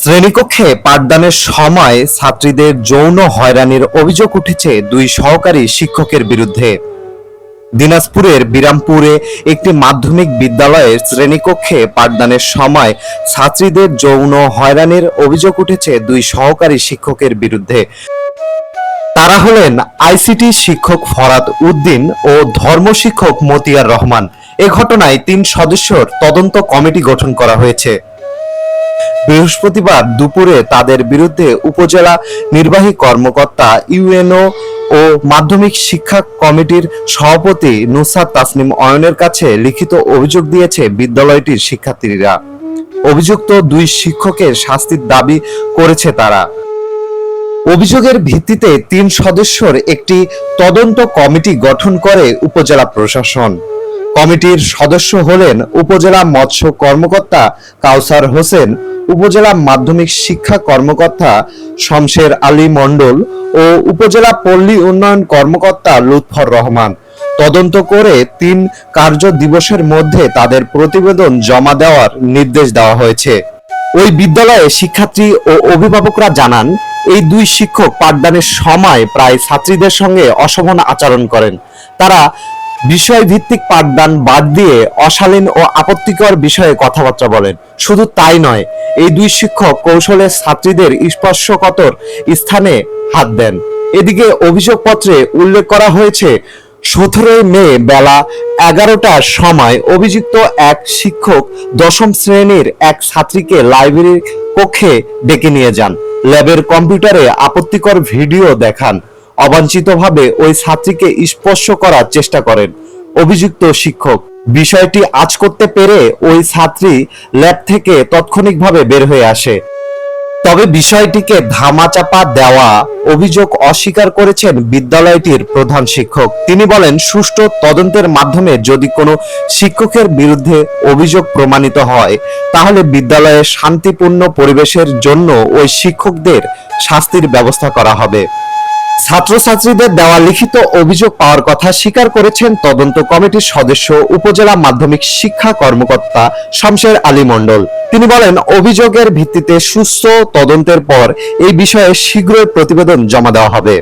শ্রেণীকক্ষে পাঠদানের সময় ছাত্রীদের যৌন হয়রানির অভিযোগ উঠেছে দুই সহকারী শিক্ষকের বিরুদ্ধে। দিনাজপুরের বিরামপুরে একটি মাধ্যমিক বিদ্যালয়ের শ্রেণীকক্ষে পাঠদানের সময় ছাত্রীদের যৌন হয়রানির অভিযোগ উঠেছে দুই সহকারী শিক্ষকের বিরুদ্ধে। তারা হলেন আইসিটি শিক্ষক ফরাদ উদ্দিন ও ধর্ম শিক্ষক মতিয়ার রহমান। এ ঘটনায় ৩ সদস্যের তদন্ত কমিটি গঠন করা হয়েছে। বৃহস্পতিবার দুপুরে তাদের বিরুদ্ধে উপজেলা নির্বাহী কর্মকর্তা, ইউএনও ও মাধ্যমিক শিক্ষা কমিটির সভাপতি নুসরাত তাসনিম অয়নের কাছে লিখিত অভিযোগ দিয়েছে বিদ্যালয়টির শিক্ষার্থীরা। অভিযুক্ত দুই শিক্ষকের শাস্তির দাবি করেছে তারা। অভিযোগের ভিত্তিতে ৩ সদস্যের একটি তদন্ত কমিটি গঠন করে উপজেলা প্রশাসন। কমিটির সদস্য হলেন উপজেলা মৎস্য কর্মকর্তা কাউসার হোসেন, উপজেলা মাধ্যমিক শিক্ষা কর্মকর্তা শমশের আলী মণ্ডল ও উপজেলা পল্লী উন্নয়ন কর্মকর্তা লুৎফর রহমান। তদন্ত করে ৩ কার্য দিবসের মধ্যে তাদের প্রতিবেদন জমা দেওয়ার নির্দেশ দেওয়া হয়েছে। ওই বিদ্যালয়ে শিক্ষার্থী ও অভিভাবকরা জানান, এই দুই শিক্ষক পাঠদানের সময় প্রায় ছাত্রীদের সঙ্গে অশোভন আচরণ করেন। তারা বিষয়ভিত্তিক পাঠদান বাদ দিয়ে অশালীন ও আপত্তিকর বিষয়ে কথাবার্তা বলেন। শুধু তাই নয়, এই দুই শিক্ষক কৌশলে ছাত্রীদের স্পর্শকাতর স্থানে হাত দেন। এদিকে অভিযোগপত্রে উল্লেখ করা হয়েছে, ১৭ মে বেলা ১১টার সময় অভিযুক্ত এক শিক্ষক ১০ম শ্রেণীর এক ছাত্রীকে লাইব্রেরির কক্ষে ডেকে নিয়ে যান। ল্যাবের কম্পিউটারে আপত্তিকর ভিডিও দেখান। অবাঞ্ছিতভাবে ওই ছাত্রীকে স্পর্শ করার চেষ্টা করেন অভিযুক্ত শিক্ষক। বিষয়টি আঁচ করতে পেরে ওই ছাত্রী ল্যাব থেকে তাৎক্ষণিকভাবে বের হয়ে আসে। তবে বিষয়টিকে ধামাচাপা দেওয়া অভিযোগ অস্বীকার করেছেন বিদ্যালয়টির প্রধান শিক্ষক। তিনি বলেন, সুষ্ঠু তদন্তের মাধ্যমে যদি কোনো শিক্ষকের বিরুদ্ধে অভিযোগ প্রমাণিত হয়, তাহলে বিদ্যালয়ে শান্তিপূর্ণ পরিবেশের জন্য ওই শিক্ষকদের শাস্তির ব্যবস্থা করা হবে। ছাত্রছাত্রীদের দেওয়া লিখিত অভিযোগ পাওয়ার কথা স্বীকার করেছেন তদন্ত কমিটির সদস্য উপজেলা মাধ্যমিক শিক্ষা কর্মকর্তা শমশের আলী মণ্ডল। তিনি বলেন, অভিযোগের ভিত্তিতে সুস্থ তদন্তের পর এই বিষয়ে শীঘ্রই প্রতিবেদন জমা দেওয়া হবে।